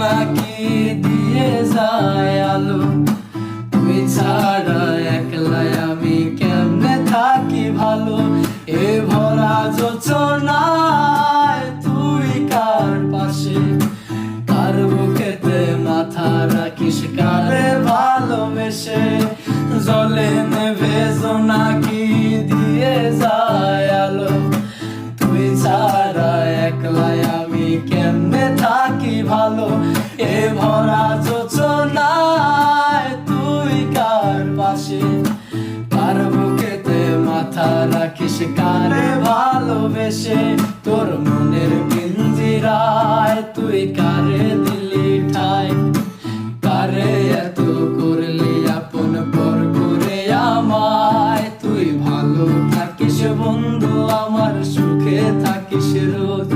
নাকি দিয়ে যায় আলো, তুই ছাড়া একলাই আমি কেমনে থাকি ভালো। এ ভরা যোচনায় তুই কার পাশে, কার বুকেতে মাথা রাখিস কারে ভালোবেসে। জলে নেভে নাকি দিয়ে যায় আলো, তুই ছাড়া একলাই আমি কেমনে থাকি ভালো। এ ভরা যোচনায় তুই কার পাশে, কার বুকেতে মাথা রাখিস কারে ভালোবেসে। তোর মনের পিঞ্জিরায় তুই কারে দিলি ঠাই, কারে এত করলি আপন পর করে আমায়। তুই ভালো থাকিস বন্ধু আমার, সুখে থাকিস রোজ।